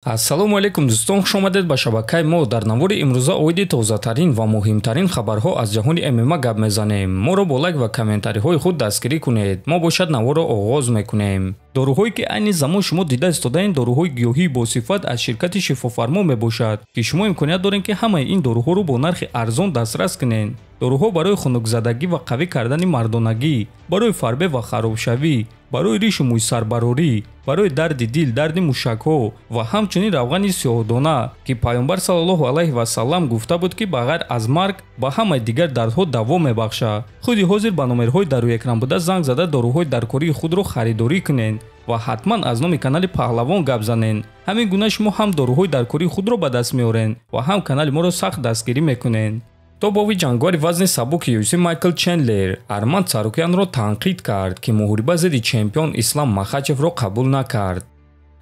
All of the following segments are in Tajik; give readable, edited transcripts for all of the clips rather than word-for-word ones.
ассалому алайкум дӯстон, хуш омадед ба шабакаи мо. Дар навори имрӯза оиди тозатарин ва муҳимтарин хабарҳо аз ҷаҳони ММА гап мезанем. Моро бо лайк ва комментариҳои худ дастгирӣ кунед. Мо бошад наворро оғоз мекунем. доруҳое ки айни замон шумо дида истодаин доруҳои гиёҳии босифат аз ширкати шифофармо мебошад, ки шумо имконият доред ки ҳамаи ин доруҳоро бо нархи арзон дастрас кунед. доруҳо барои хунукзадагӣ ва қавӣ кардани мардонагӣ, барои фарбе ва харобшавӣ, барои ришу мӯйсарбарорӣ, барои дарди дил, дарди мушакҳо ва ҳамчунин равғани сиёҳдона, ки пайғамбар саллаллоҳу алайҳи васаллам гуфта буд ки ба ғайр аз марг ба ҳамаи дигар дардҳо даво мебахшад. худи ҳозир ба номерҳои дар рӯи экран буда занг зада доруҳои даркории худро харидорӣ кунед ва ҳатман аз номи канали Паҳлавон гап занед. ҳамин гуна шумо ҳам доруҳои даркории худро ба даст меоред ва ҳам канали моро сахт дастгирӣ мекунед. тобови ҷангори вазни сабуки UFC Майкл Чендлер Арманд Сарукянро танқид кард, ки муҳориба зидди чемпион Ислам Махачевро қабул накард.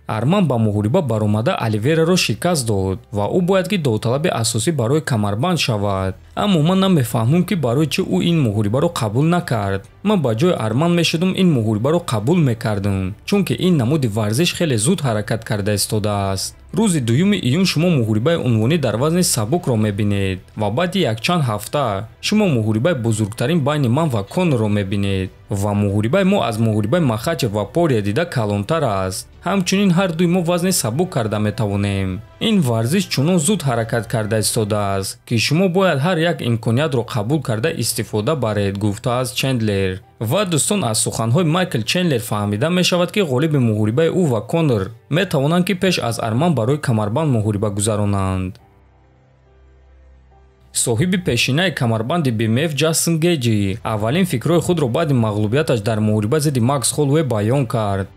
Арман ба муҳориба баромада Оливераро шикаст дод ва ӯ бояд ки довталаби асосӣ барои камарбанд шавад. аммо ман намефаҳмум ки барои чӣ ӯ ин муҳорибаро қабул накард. ман ба ҷои Арман мешудум ин муҳорибаро қабул мекардум, чунки ин намуди варзиш хеле зуд ҳаракат карда истодааст. рӯзи 2 июн шумо муҳорибаи унвонӣ дар вазни сабукро мебинед ва баъди якчанд ҳафта шумо муҳорибаи бузургтарин байни ман ва Конорро мебинед ва муҳорибаи мо аз муҳорибаи Махачев ва Пория дида калонтар аст. ҳамчунин ҳар дуи мо вазни сабук карда метавонем. ин варзиш чунон зуд ҳаракат карда истодааст, ки шумо бояд ҳар як имкониятро қабул карда истифода баред, гуфтааст Чендлер. ва дӯстон, аз суханҳои Майкл Чендлер фаҳмида мешавад ки ғолиби муҳорибаи ӯ ва Конор метавонанд ки пеш аз Арман барои камарбанд муҳориба гузаронанд. соҳиби пешинаи камарбанди BMF Ҷастин Гэтжи аввалин фикрҳои худро баъди маглубияташ дар муҳориба зидди Макс Холлоуэй баён кард.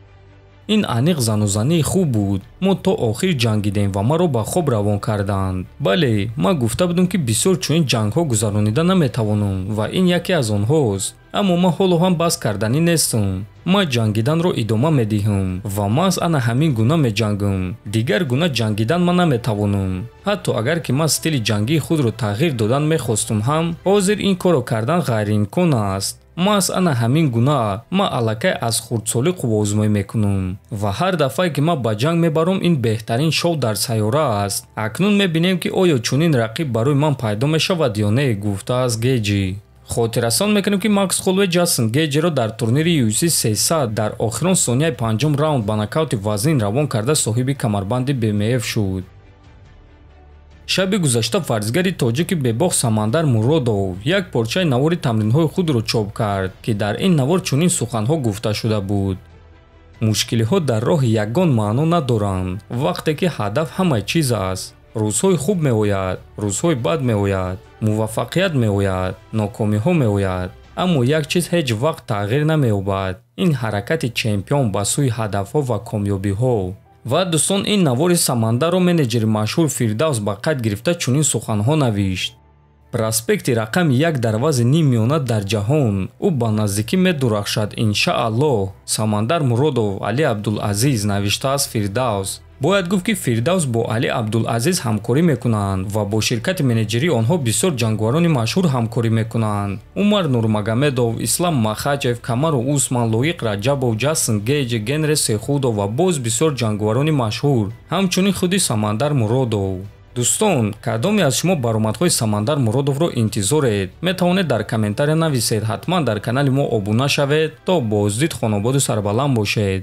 ин аниқ занӯзании хуб буд. мо то охир ҷангидем ва маро ба хоб равон карданд. бале, ман гуфта будам ки бисёр чунин ҷангҳо гузаронида наметавонам ва ин яке аз онҳост. аммо ман ҳоло ҳам бас карданӣ нестам. ман ҷангиданро идома медиҳам ва ман ана ҳамин гуна меҷангам. дигар гуна ҷангидан ман наметавонам. ҳатто агар ки ман стили ҷангии худро тағйир додан мехостум ҳам, ҳозир ин корро кардан ғайриимкон аст. мас ана ҳамин гуна ман аллакай аз хурдсолӣ қуввоозмоӣ мекунам ва ҳар дафъае ки ман ба ҷанг мебарам ин беҳтарин шоу дар сайёра аст. акнун мебинем ки оё чунин рақиб барои ман пайдо мешавад ё не, гуфтааст Гэтжи. хотиррасон мекунем ки Макс Холлоуэй Ҷастин Гэтжиро дар турнири UFC 300 дар охирон сонияи панҷум раунд ба нокаути вазнин равон карда соҳиби камарбанди BMF шуд. шаби гузашта варзигари тоҷики бебоғ Самандар Муродов як порчаи навори тамринҳои худро чоп кард, ки дар ин навор чунин суханҳо гуфта шуда буд. мушкилиҳо дар роҳи ягон маъно надоранд, вақте ки ҳадаф ҳамаи чиз аст. рӯзҳои хуб меояд, рӯзҳои бад меояд, муваффақият меояд, нокомиҳо меояд, аммо як чиз ҳеҷ вақт тағйир намеёбад. ин ҳаракати чемпион ба сӯи ҳадафҳо ва комёбиҳо. ва дӯстон, ин навори Самандарро менеҷери машҳур Фирдавс ба қайд гирифта чунин суханҳо навишт. проспекти раками як дарвази нимёна дар ҷаҳон, ӯ ба наздикӣ медурахшад иншааллоҳ. Самандар Муродов Али Абдулазиз, навиштааст Фирдавс. бояд гуфт ки Фирдавс бо Али Абдулазиз ҳамкорӣ мекунанд ва бо ширкати менеҷерии онҳо бисёр ҷангварони машҳур ҳамкорӣ мекунанд. Умар Нурмагомедов, Ислам Махачев, Камару Усман, Лоиқ Раҷабов, Ҷастин Гэтжи, Генри Сехудов ва боз бисёр ҷангварони машҳур, ҳамчунин худи Самандар Муродов. дӯстон, кадоме аз шумо баромадҳои Самандар Муродовро интизоред? метавонед дар комментария нависед. ҳатман дар канали мо обуна шавед. то боздид хонободу сарбаланд бошед.